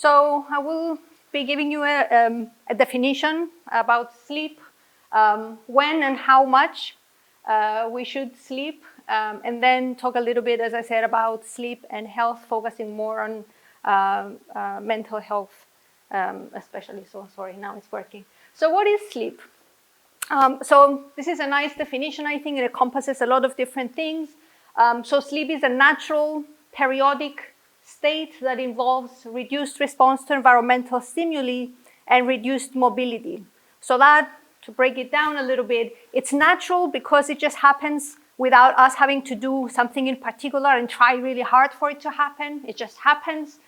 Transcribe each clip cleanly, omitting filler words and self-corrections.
So I will be giving you a definition about sleep, when and how much we should sleep, and then talk a little bit, as I said, about sleep and health, focusing more on mental health, especially. So sorry, now it's working. So what is sleep? So this is a nice definition. I think it encompasses a lot of different things. So sleep is a natural, periodic state that involves reduced response to environmental stimuli and reduced mobility. So that, to break it down a little bit, it's natural because it just happens without us having to do something in particular and try really hard for it to happen. It just happens.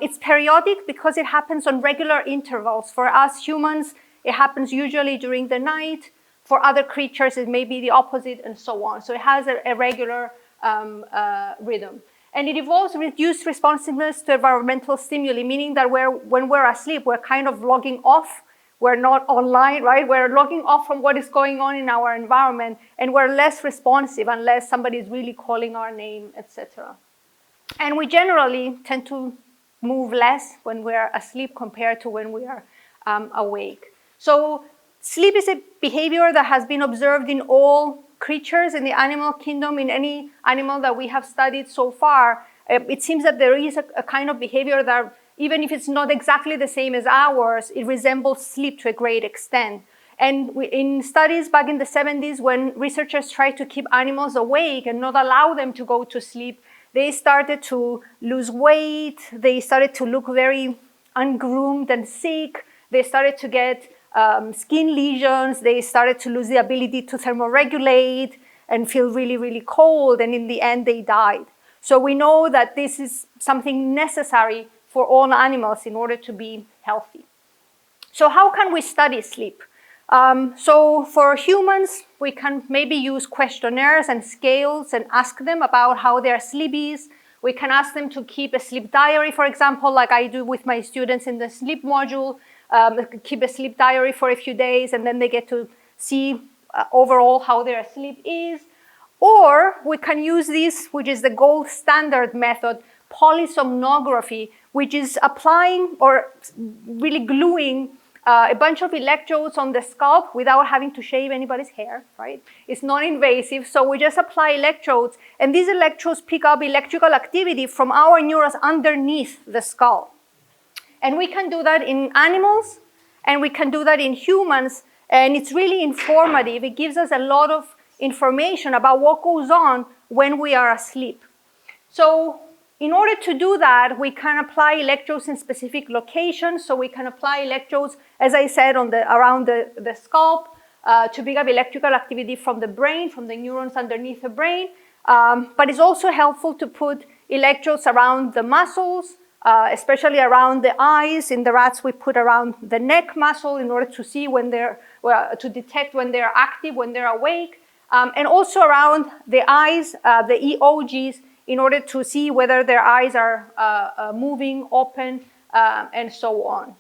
It's periodic because it happens on regular intervals. For us humans, it happens usually during the night. For other creatures, it may be the opposite, and so on. So it has a regular rhythm. And it involves reduced responsiveness to environmental stimuli, meaning that when we're asleep, we're kind of logging off. We're not online, right? We're logging off from what is going on in our environment, and we're less responsive unless somebody is really calling our name, etc. And we generally tend to move less when we're asleep compared to when we are awake. So sleep is a behavior that has been observed in all creatures in the animal kingdom, in any animal that we have studied so far. It seems that there is a kind of behavior that, even if it's not exactly the same as ours, it resembles sleep to a great extent. And in studies back in the 70s, when researchers tried to keep animals awake and not allow them to go to sleep, they started to lose weight. They started to look very ungroomed and sick. They started to get skin lesions. They started to lose the ability to thermoregulate and feel really, really cold. And in the end, they died. So we know that this is something necessary for all animals in order to be healthy. So how can we study sleep? So for humans, we can maybe use questionnaires and scales and ask them about how their sleep is. We can ask them to keep a sleep diary, for example, like I do with my students in the sleep module. Keep a sleep diary for a few days, and then they get to see overall how their sleep is. Or we can use this, which is the gold standard method, polysomnography, which is applying or really gluing a bunch of electrodes on the scalp without having to shave anybody's hair, right? It's non-invasive, so we just apply electrodes, and these electrodes pick up electrical activity from our neurons underneath the skull. And we can do that in animals, and we can do that in humans, and it's really informative. It gives us a lot of information about what goes on when we are asleep. So in order to do that, we can apply electrodes in specific locations. So we can apply electrodes, as I said, around the scalp to pick up electrical activity from the brain, from the neurons underneath the brain. But it's also helpful to put electrodes around the muscles, especially around the eyes. In the rats, we put around the neck muscle in order to see when to detect when they're active, when they're awake. And also around the eyes, the EOGs, in order to see whether their eyes are moving, open, and so on.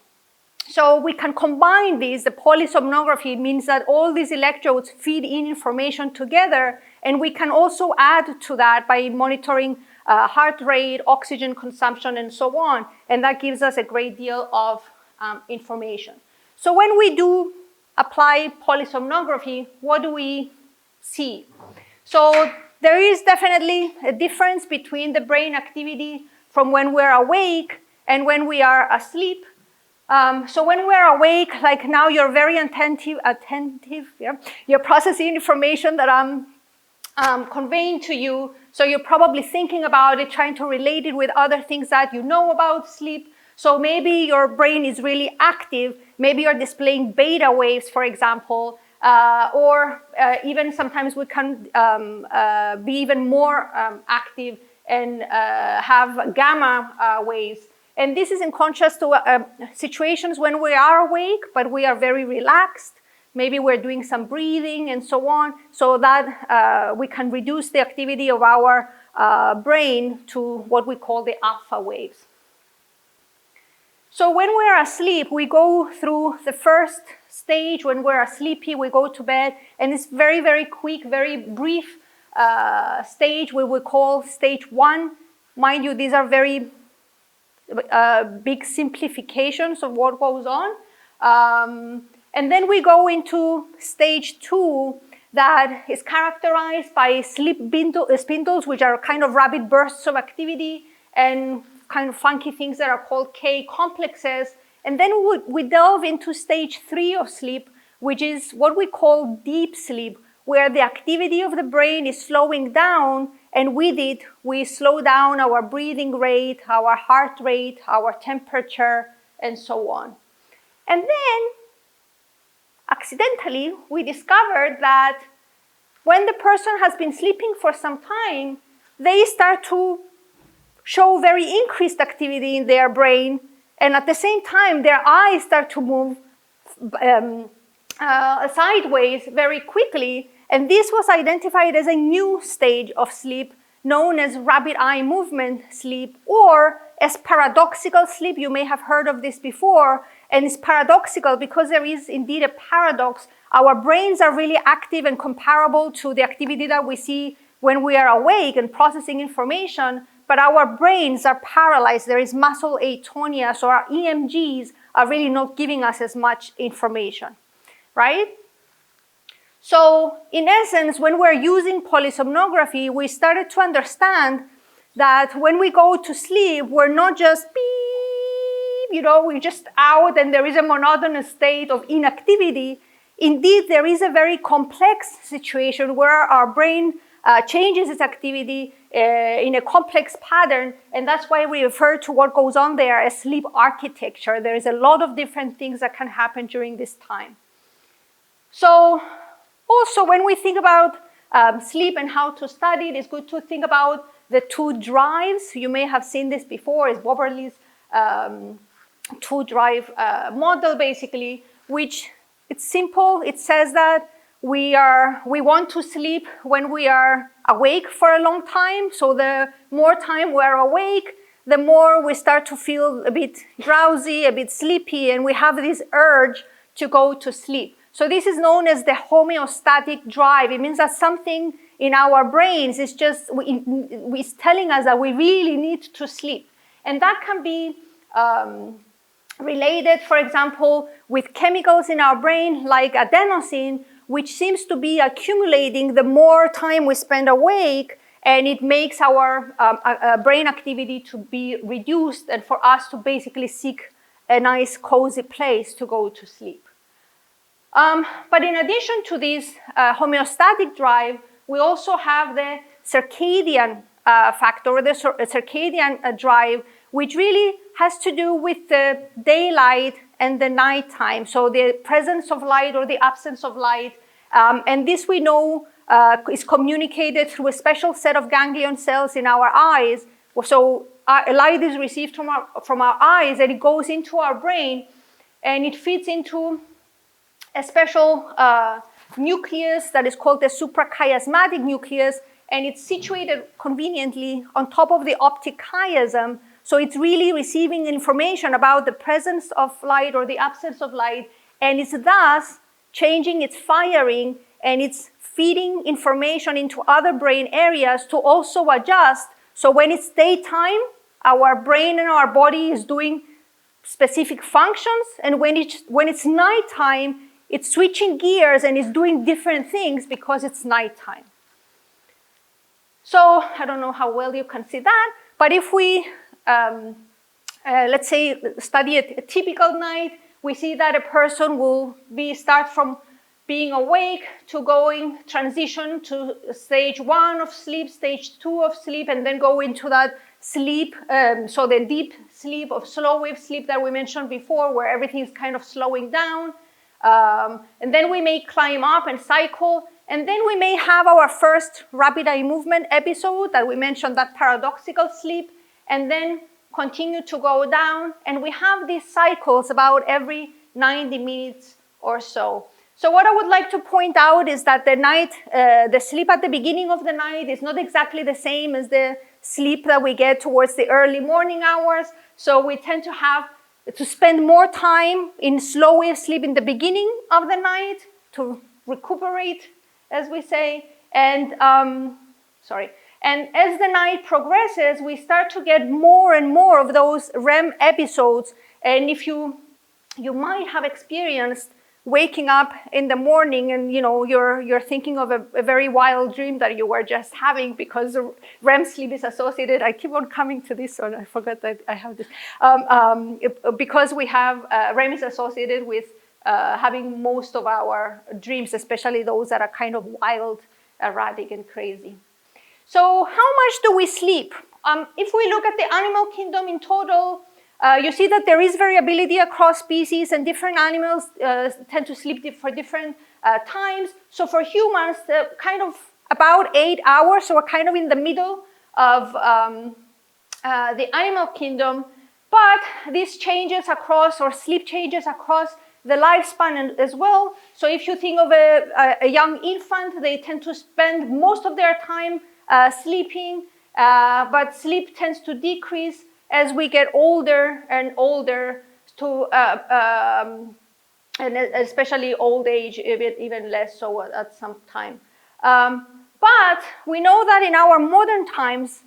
So we can combine these. The polysomnography means that all these electrodes feed in information together, and we can also add to that by monitoring heart rate, oxygen consumption, and so on. And that gives us a great deal of information. So when we do apply polysomnography, what do we see? So there is definitely a difference between the brain activity from when we're awake and when we are asleep. So when we're awake, like now, you're very attentive, yeah? You're processing information that I'm conveying to you. So you're probably thinking about it, trying to relate it with other things that you know about sleep. So maybe your brain is really active. Maybe you're displaying beta waves, for example, or even sometimes we can be even more active and have gamma waves. And this is in contrast to situations when we are awake, but we are very relaxed. Maybe we're doing some breathing and so on, so that we can reduce the activity of our brain to what we call the alpha waves. So when we're asleep, we go through the first stage. When we're sleepy, we go to bed, and it's very, very quick, very brief stage we will call stage 1. Mind you, these are very big simplifications of what goes on. And then we go into stage 2 that is characterized by sleep spindles, which are kind of rapid bursts of activity, and kind of funky things that are called K complexes. And then we delve into stage 3 of sleep, which is what we call deep sleep, where the activity of the brain is slowing down, and with it, we slow down our breathing rate, our heart rate, our temperature, and so on. And then, accidentally, we discovered that when the person has been sleeping for some time, they start to show very increased activity in their brain, and at the same time, their eyes start to move sideways very quickly, and this was identified as a new stage of sleep known as rapid eye movement sleep, or as paradoxical sleep. You may have heard of this before, and it's paradoxical because there is indeed a paradox. Our brains are really active and comparable to the activity that we see when we are awake and processing information, but our brains are paralyzed. There is muscle atonia, so our EMGs are really not giving us as much information, right? So in essence, when we're using polysomnography, we started to understand that when we go to sleep, we're not just beep, we're just out and there is a monotonous state of inactivity. Indeed, there is a very complex situation where our brain changes its activity in a complex pattern, and that's why we refer to what goes on there as sleep architecture. There is a lot of different things that can happen during this time. So also, when we think about sleep and how to study it, it's good to think about the 2 drives. You may have seen this before. It's Boberly's 2-drive model, basically, which it's simple. It says that we want to sleep when we are awake for a long time. So the more time we're awake, the more we start to feel a bit drowsy, a bit sleepy, and we have this urge to go to sleep. So this is known as the homeostatic drive. It means that something in our brains is just is telling us that we really need to sleep. And that can be related, for example, with chemicals in our brain like adenosine, which seems to be accumulating the more time we spend awake, and it makes our brain activity to be reduced and for us to basically seek a nice cozy place to go to sleep. But in addition to this homeostatic drive, we also have the circadian factor, the circadian drive, which really has to do with the daylight and the nighttime. So the presence of light or the absence of light. And this we know is communicated through a special set of ganglion cells in our eyes. So light is received from our eyes, and it goes into our brain, and it feeds into a special nucleus that is called the suprachiasmatic nucleus, and it's situated conveniently on top of the optic chiasm. So it's really receiving information about the presence of light or the absence of light, and it's thus changing its firing, and it's feeding information into other brain areas to also adjust. So when it's daytime, our brain and our body is doing specific functions, and when it's nighttime, it's switching gears and it's doing different things because it's nighttime. So I don't know how well you can see that, but if we, let's say, study a typical night, we see that a person will start from being awake to transition to stage 1 of sleep, stage 2 of sleep, and then go into that sleep, so the deep sleep of slow wave sleep that we mentioned before, where everything is kind of slowing down. And then we may climb up and cycle, and then we may have our first rapid eye movement episode that we mentioned, that paradoxical sleep, and then continue to go down, and we have these cycles about every 90 minutes or so. So what I would like to point out is that the sleep at the beginning of the night is not exactly the same as the sleep that we get towards the early morning hours. So we tend to spend more time in slow wave sleep in the beginning of the night to recuperate, as we say, and And as the night progresses, we start to get more and more of those REM episodes. And if you might have experienced waking up in the morning and you're thinking of a very wild dream that you were just having, because REM sleep is associated. I keep on coming to this one. I forgot that I have this. Because we have REM is associated with having most of our dreams, especially those that are kind of wild, erratic, and crazy. So how much do we sleep? If we look at the animal kingdom in total, you see that there is variability across species, and different animals tend to sleep for different times. So for humans, kind of about 8 hours, so we're kind of in the middle of the animal kingdom. But this changes across, or sleep changes across the lifespan as well. So if you think of a young infant, they tend to spend most of their time sleeping, but sleep tends to decrease as we get older and older, and especially old age, even less so at some time. But we know that in our modern times,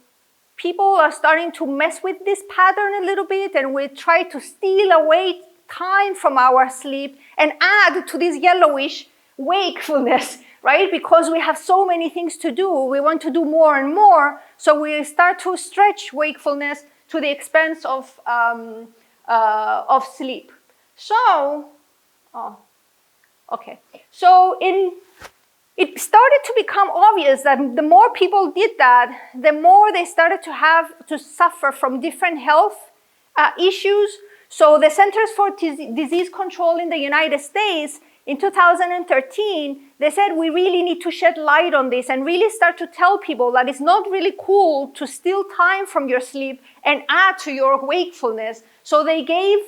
people are starting to mess with this pattern a little bit, and we try to steal away time from our sleep and add to this yellowish wakefulness, right? Because we have so many things to do, we want to do more and more, so we start to stretch wakefulness to the expense of sleep. So, So it started to become obvious that the more people did that, the more they started to have to suffer from different health issues. So the Centers for Disease Control in the United States, in 2013, they said we really need to shed light on this and really start to tell people that it's not really cool to steal time from your sleep and add to your wakefulness. So they gave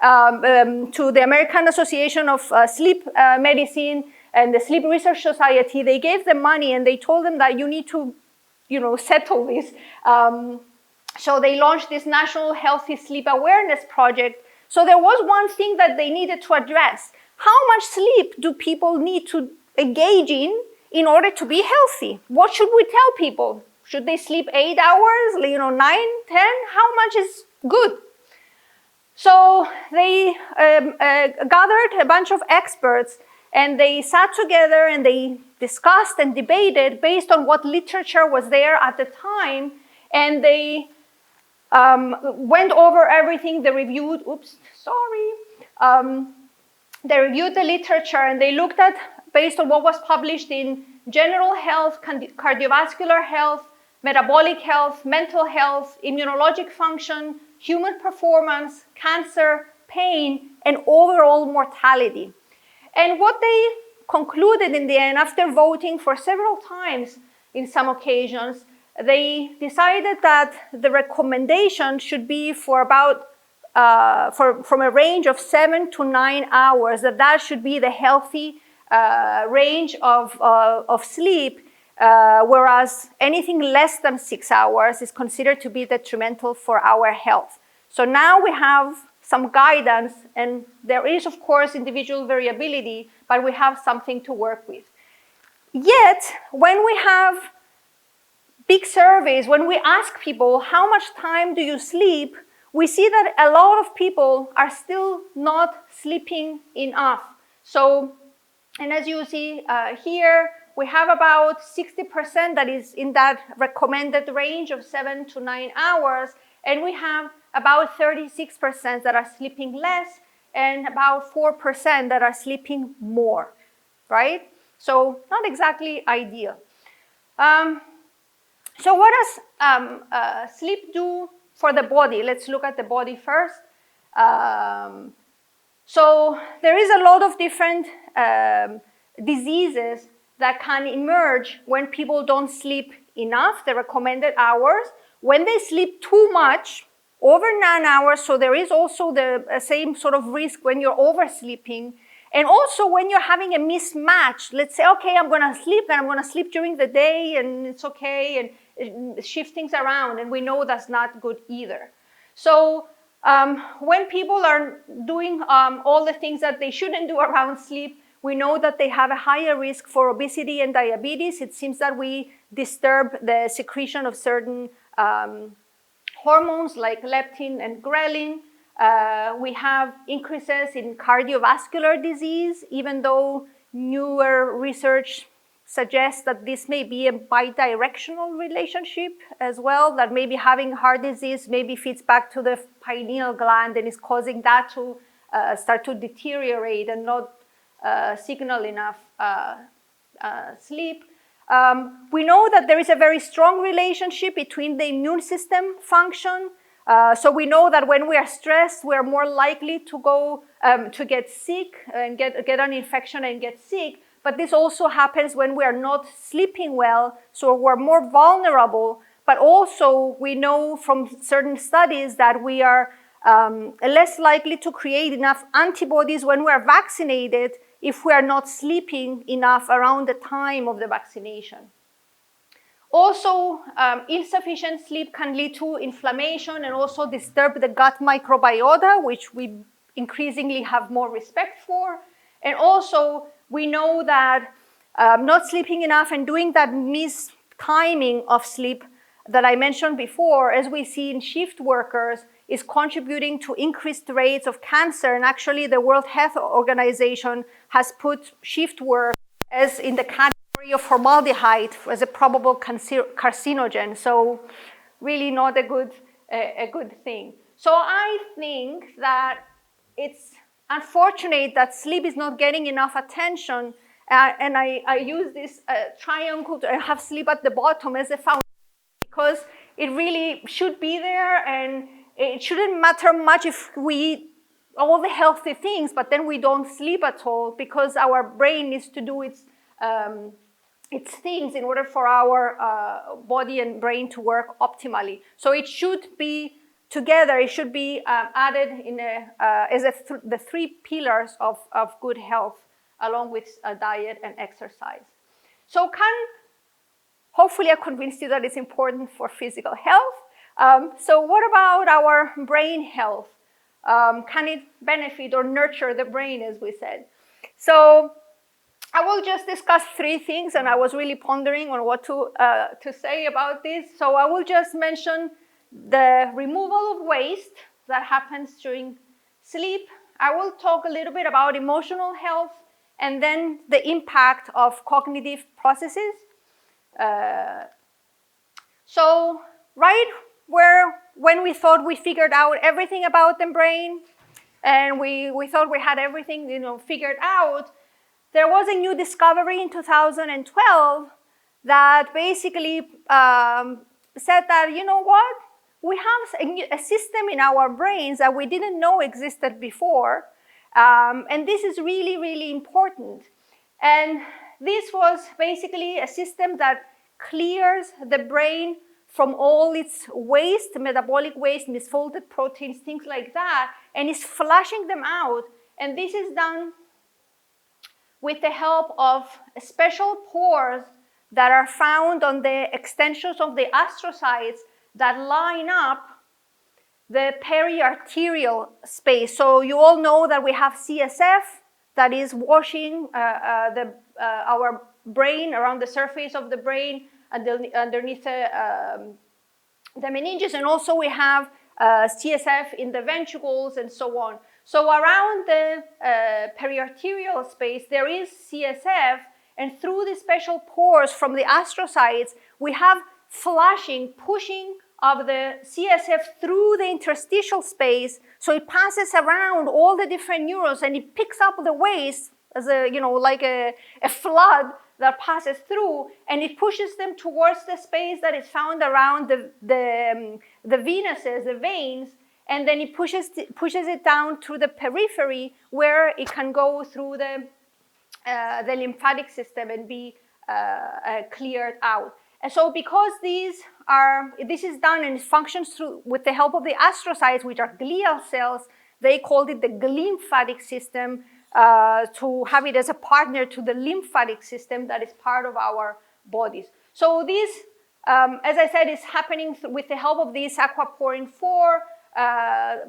to the American Association of Sleep Medicine and the Sleep Research Society, they gave them money and they told them that you need to, settle this. So they launched this National Healthy Sleep Awareness Project. So there was one thing that they needed to address. How much sleep do people need to engage in order to be healthy? What should we tell people? Should they sleep 8 hours, 9, 10? How much is good? So they gathered a bunch of experts, and they sat together and they discussed and debated based on what literature was there at the time, and they went over everything. They reviewed, they reviewed the literature, and they looked at, based on what was published in general health, cardiovascular health, metabolic health, mental health, immunologic function, human performance, cancer, pain, and overall mortality. And what they concluded in the end, after voting for several times in some occasions, they decided that the recommendation should be for about from a range of 7 to 9 hours, that should be the healthy range of sleep, whereas anything less than 6 hours is considered to be detrimental for our health. So now we have some guidance, and there is, of course, individual variability, but we have something to work with. Yet, when we have big surveys, when we ask people, how much time do you sleep? We see that a lot of people are still not sleeping enough. So, and as you see here, we have about 60% that is in that recommended range of 7 to 9 hours, and we have about 36% that are sleeping less, and about 4% that are sleeping more, right? So not exactly ideal. So what does sleep do for the body? Let's look at the body first. So there is a lot of different diseases that can emerge when people don't sleep enough, the recommended hours. When they sleep too much, over 9 hours, so there is also the same sort of risk when you're oversleeping. And also when you're having a mismatch, let's say, okay, I'm going to sleep and I'm going to sleep during the day and it's okay, and shift things around, and we know that's not good either. So when people are doing all the things that they shouldn't do around sleep, We know that they have a higher risk for obesity and diabetes. It seems that we disturb the secretion of certain hormones like leptin and ghrelin. We have increases in cardiovascular disease, even though newer research suggests that this may be a bidirectional relationship as well, that maybe having heart disease maybe feeds back to the pineal gland and is causing that to start to deteriorate and not signal enough sleep. We know that there is a very strong relationship between the immune system function. So we know that when we are stressed, we are more likely to go to get sick and get an infection and get sick. But this also happens when we are not sleeping well, so we're more vulnerable. But also we know from certain studies that we are less likely to create enough antibodies when we are vaccinated if we are not sleeping enough around the time of the vaccination. Also, insufficient sleep can lead to inflammation and also disturb the gut microbiota, which we increasingly have more respect for. And also, we know that not sleeping enough and doing that mistiming of sleep that I mentioned before, as we see in shift workers, is contributing to increased rates of cancer. And actually, the World Health Organization has put shift work as in the category of formaldehyde as a probable carcinogen. So really not a good thing. So I think that it's unfortunate that sleep is not getting enough attention. And I use this triangle to have sleep at the bottom as a foundation because it really should be there, and it shouldn't matter much if we eat all the healthy things, but then we don't sleep at all because our brain needs to do its things in order for our body and brain to work optimally. So it should be together. It should be added in as the three pillars of good health, along with diet and exercise. So hopefully I convinced you that it's important for physical health. So what about our brain health? Can it benefit or nurture the brain, as we said? So I will just discuss three things, and I was really pondering on what to say about this. So I will just mention the removal of waste that happens during sleep. I will talk a little bit about emotional health, and then the impact of cognitive processes. So right when we thought we figured out everything about the brain, and we thought we had everything figured out, there was a new discovery in 2012 that basically said that, you know what? We have a system in our brains that we didn't know existed before, and this is really, really important. And this was basically a system that clears the brain from all its waste, metabolic waste, misfolded proteins, things like that, and is flushing them out. And this is done with the help of special pores that are found on the extensions of the astrocytes that line up the periarterial space. So you all know that we have CSF that is washing our brain, around the surface of the brain, underneath the meninges, and also we have CSF in the ventricles and so on. So around the periarterial space, there is CSF, and through the special pores from the astrocytes, we have flushing, pushing of the CSF through the interstitial space, so it passes around all the different neurons and it picks up the waste as like a flood that passes through, and it pushes them towards the space that is found around the venuses, the veins, and then it pushes it down through the periphery where it can go through the lymphatic system and be cleared out. And so because this is done and it functions with the help of the astrocytes, which are glial cells, they called it the glymphatic system, to have it as a partner to the lymphatic system that is part of our bodies. So this, as I said, is happening with the help of these aquaporin 4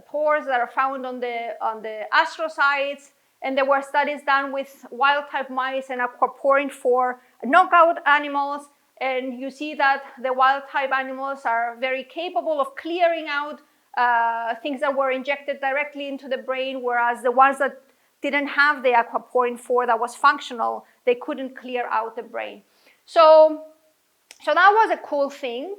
pores that are found on the astrocytes, And there were studies done with wild-type mice and aquaporin for knockout animals. And you see that the wild-type animals are very capable of clearing out things that were injected directly into the brain, whereas the ones that didn't have the aquaporin 4 that was functional, they couldn't clear out the brain. So that was a cool thing.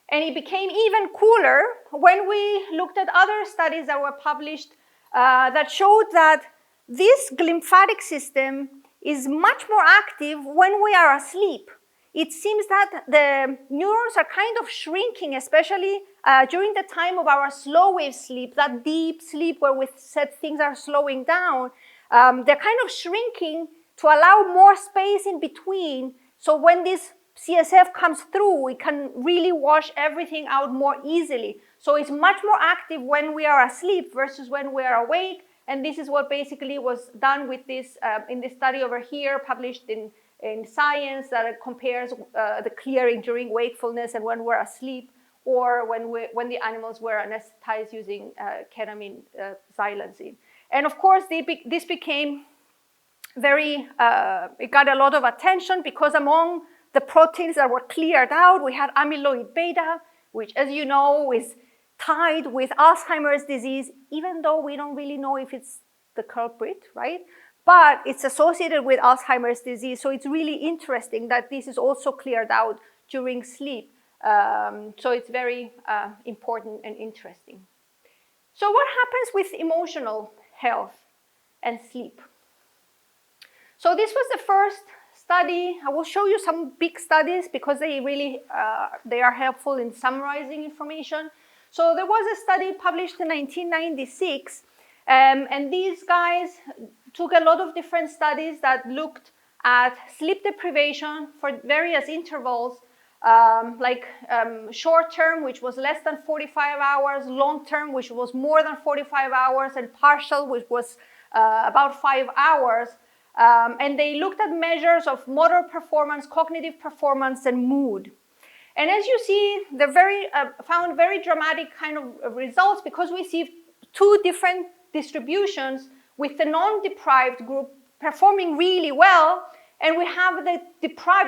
And it became even cooler when we looked at other studies that were published that showed that this glymphatic system is much more active when we are asleep. It seems that the neurons are kind of shrinking, especially during the time of our slow wave sleep, that deep sleep where we said things are slowing down. They're kind of shrinking to allow more space in between. So when this CSF comes through, it can really wash everything out more easily. So it's much more active when we are asleep versus when we are awake. And this is what basically was done with this in this study over here, published in Science, that compares the clearing during wakefulness and when we're asleep, or when the animals were anesthetized using ketamine silencing. And of course, this became very, it got a lot of attention because among the proteins that were cleared out, we had amyloid beta, which, as you know, is tied with Alzheimer's disease, even though we don't really know if it's the culprit, right? But it's associated with Alzheimer's disease, so it's really interesting that this is also cleared out during sleep. So it's very important and interesting. So what happens with emotional health and sleep? So this was the first study. I will show you some big studies because they really they are helpful in summarizing information. So there was a study published in 1996, and these guys took a lot of different studies that looked at sleep deprivation for various intervals, short term, which was less than 45 hours, long term, which was more than 45 hours, and partial, which was about 5 hours. And they looked at measures of motor performance, cognitive performance, and mood. And as you see, they found very dramatic kind of results because we see two different distributions, with the non-deprived group performing really well, and we have the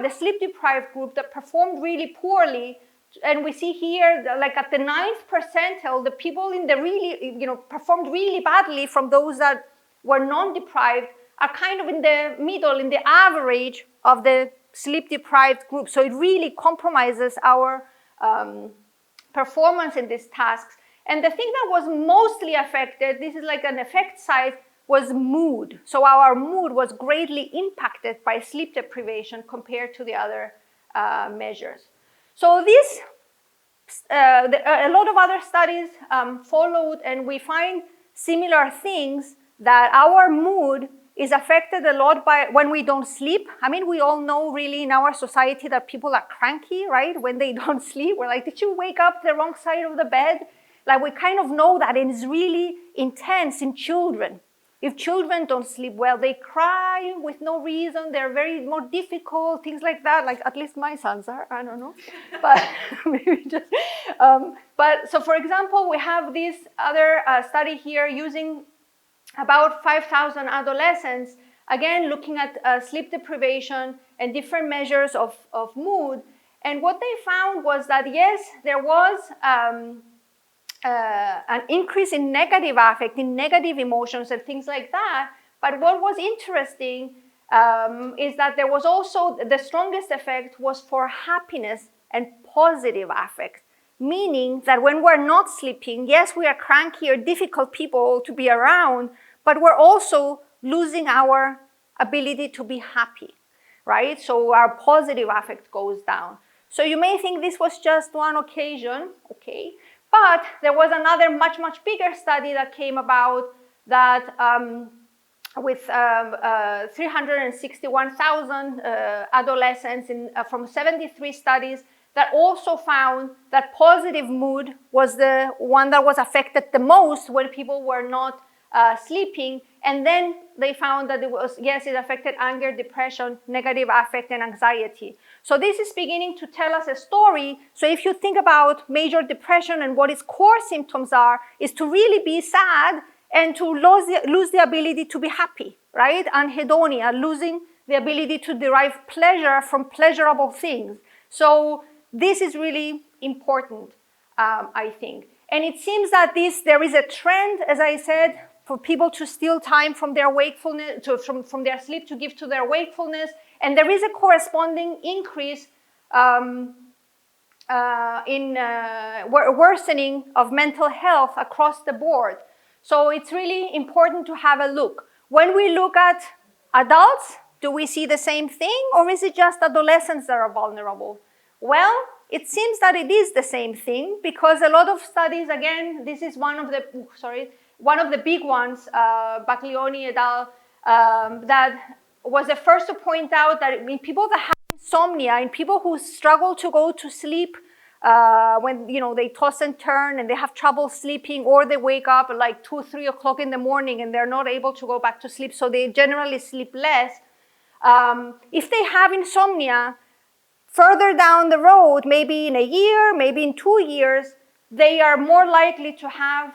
sleep-deprived group that performed really poorly. And we see here, like at the 9th percentile, the people in the really, performed really badly from those that were non-deprived are kind of in the middle, in the average of the sleep-deprived group. So it really compromises our performance in these tasks. And the thing that was mostly affected, this is like an effect size, was mood. So our mood was greatly impacted by sleep deprivation compared to the other measures. So this, a lot of other studies followed, and we find similar things, that our mood is affected a lot by when we don't sleep. I mean, we all know really in our society that people are cranky, right? When they don't sleep, we're like, did you wake up the wrong side of the bed? Like, we kind of know that, and it's really intense in children. If children don't sleep well, they cry with no reason, they're very more difficult, things like that, like at least my sons are, I don't know. But maybe just, so for example, we have this other study here using about 5,000 adolescents, again, looking at sleep deprivation and different measures of mood. And what they found was that, yes, there was an increase in negative affect, in negative emotions and things like that. But what was interesting is that there was also, the strongest effect was for happiness and positive affect. Meaning that when we're not sleeping, yes, we are cranky or difficult people to be around, but we're also losing our ability to be happy, right? So our positive affect goes down. So you may think this was just one occasion, okay? But there was another much, much bigger study that came about that with 361,000 adolescents from 73 studies that also found that positive mood was the one that was affected the most when people were not sleeping. And then they found that it was, yes, it affected anger, depression, negative affect, and anxiety. So this is beginning to tell us a story. So if you think about major depression and what its core symptoms are, is to really be sad and to lose the ability to be happy, right? Anhedonia, losing the ability to derive pleasure from pleasurable things. So this is really important, I think. And it seems that there is a trend, as I said, for people to steal time from their wakefulness, from their sleep to give to their wakefulness. And there is a corresponding increase in worsening of mental health across the board. So it's really important to have a look. When we look at adults, do we see the same thing, or is it just adolescents that are vulnerable? Well, it seems that it is the same thing, because a lot of studies, again, this is one of the big ones, Baglioni et al., that was the first to point out that in people that have insomnia, in people who struggle to go to sleep, when they toss and turn and they have trouble sleeping, or they wake up at like 2, 3 o'clock in the morning and they're not able to go back to sleep, so they generally sleep less. If they have insomnia, further down the road, maybe in a year, maybe in 2 years, they are more likely to have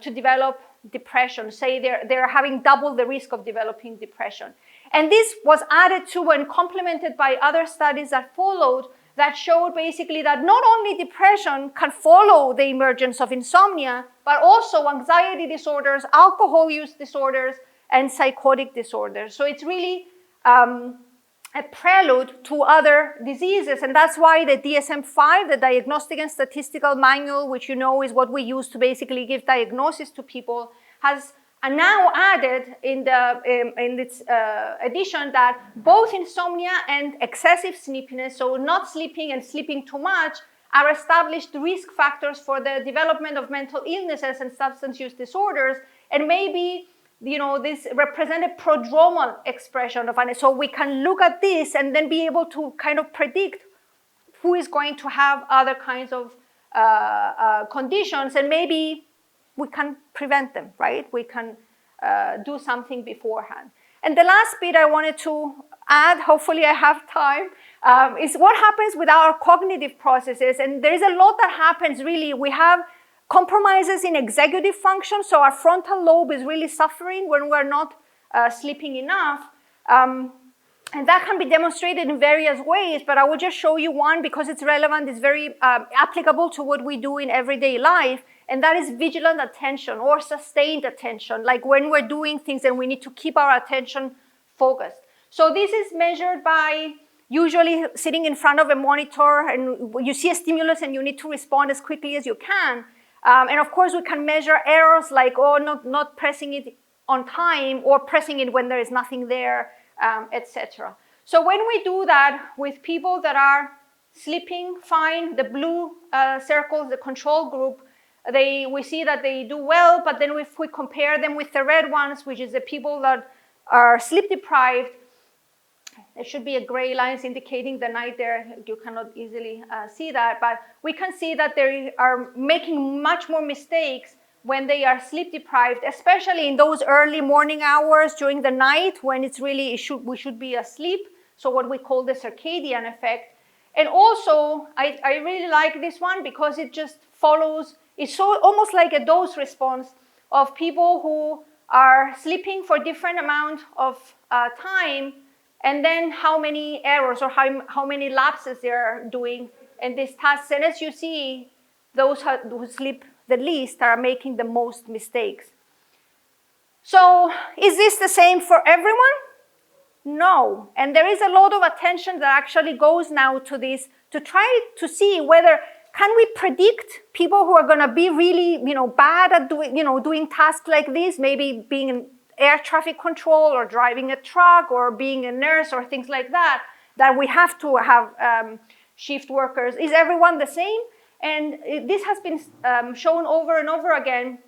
to develop depression. Say they're having double the risk of developing depression. And this was added to and complemented by other studies that followed, that showed basically that not only depression can follow the emergence of insomnia, but also anxiety disorders, alcohol use disorders, and psychotic disorders. So it's really a prelude to other diseases. And that's why the DSM-5, the Diagnostic and Statistical Manual, which you know is what we use to basically give diagnosis to people, has now added in its edition that both insomnia and excessive sleepiness, so not sleeping and sleeping too much, are established risk factors for the development of mental illnesses and substance use disorders. And maybe this represent a prodromal expression of it. So we can look at this and then be able to kind of predict who is going to have other kinds of conditions, and maybe we can prevent them, right? We can do something beforehand. And the last bit I wanted to add, hopefully I have time, is what happens with our cognitive processes. And there is a lot that happens, really. We have compromises in executive function, so our frontal lobe is really suffering when we're not sleeping enough. And that can be demonstrated in various ways, but I will just show you one because it's relevant, it's very applicable to what we do in everyday life, and that is vigilant attention or sustained attention, like when we're doing things and we need to keep our attention focused. So this is measured by usually sitting in front of a monitor, and you see a stimulus and you need to respond as quickly as you can. And of course, we can measure errors like, not pressing it on time, or pressing it when there is nothing there, etc. So when we do that with people that are sleeping fine, the blue circles, the control group, we see that they do well, but then if we compare them with the red ones, which is the people that are sleep deprived, there should be a gray lines indicating the night there. You cannot easily see that, but we can see that they are making much more mistakes when they are sleep deprived, especially in those early morning hours during the night when we should be asleep. So what we call the circadian effect. And also, I really like this one because it just follows, it's so almost like a dose response of people who are sleeping for different amount of time, and then how many errors or how many lapses they're doing in these tasks. And as you see, those who sleep the least are making the most mistakes. So is this the same for everyone? No. And there is a lot of attention that actually goes now to this to try to see whether can we predict people who are going to be really, bad at doing tasks like this, maybe being in air traffic control or driving a truck or being a nurse or things like that we have to have shift workers. Is everyone the same? And this has been shown over and over again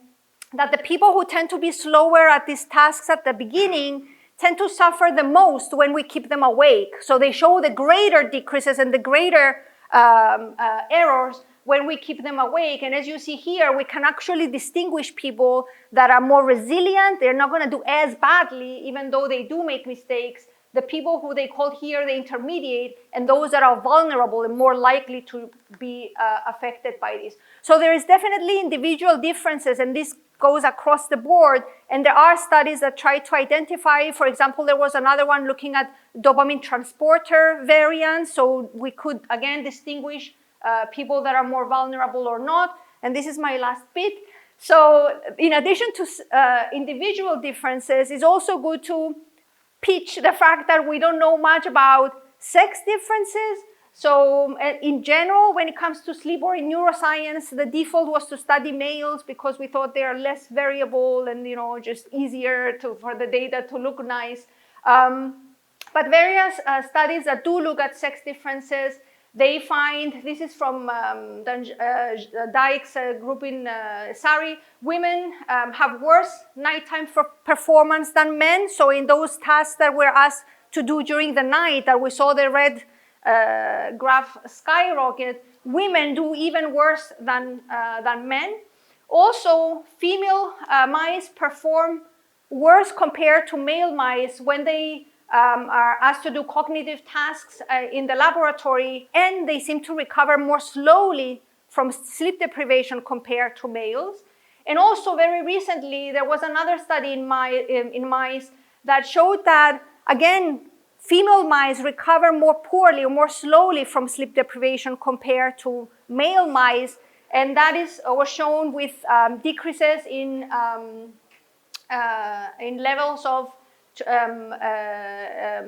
that the people who tend to be slower at these tasks at the beginning tend to suffer the most when we keep them awake. So they show the greater decreases and the greater errors when we keep them awake. And as you see here, we can actually distinguish people that are more resilient. They're not going to do as badly, even though they do make mistakes. The people who they call here the intermediate, and those that are vulnerable and more likely to be affected by this. So there is definitely individual differences, and this goes across the board. And there are studies that try to identify, for example, there was another one looking at dopamine transporter variants. So we could, again, distinguish people that are more vulnerable or not. And this is my last bit. So in addition to individual differences, it's also good to pitch the fact that we don't know much about sex differences. So in general, when it comes to sleep or in neuroscience, the default was to study males because we thought they are less variable and, you know, just easier for the data to look nice. But various studies that do look at sex differences, they find, this is from Dijk's group in Sari, women have worse nighttime performance than men. So in those tasks that were asked to do during the night, that we saw the red graph skyrocket, women do even worse than men. Also, female mice perform worse compared to male mice when they are asked to do cognitive tasks in the laboratory, and they seem to recover more slowly from sleep deprivation compared to males. And also very recently, there was another study in mice that showed that, again, female mice recover more poorly or more slowly from sleep deprivation compared to male mice. And that was shown with decreases in levels of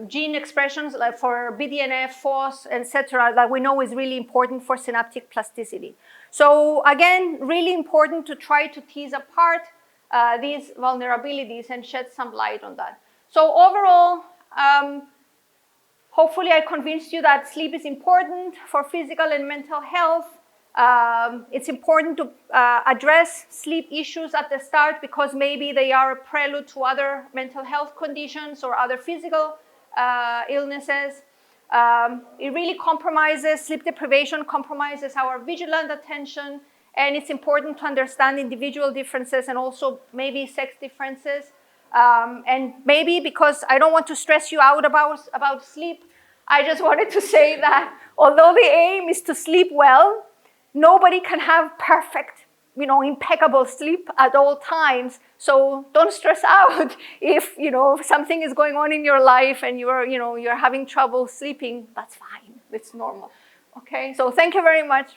gene expressions like for BDNF, FOS, etc., that we know is really important for synaptic plasticity. So again, really important to try to tease apart these vulnerabilities and shed some light on that. So overall, hopefully I convinced you that sleep is important for physical and mental health. It's important to address sleep issues at the start because maybe they are a prelude to other mental health conditions or other physical illnesses. It really compromises, sleep deprivation compromises our vigilant attention, and it's important to understand individual differences and also maybe sex differences. And maybe because I don't want to stress you out about sleep, I just wanted to say that although the aim is to sleep well, nobody can have perfect, impeccable sleep at all times. So don't stress out if, something is going on in your life and you're having trouble sleeping. That's fine. It's normal. Okay. So thank you very much.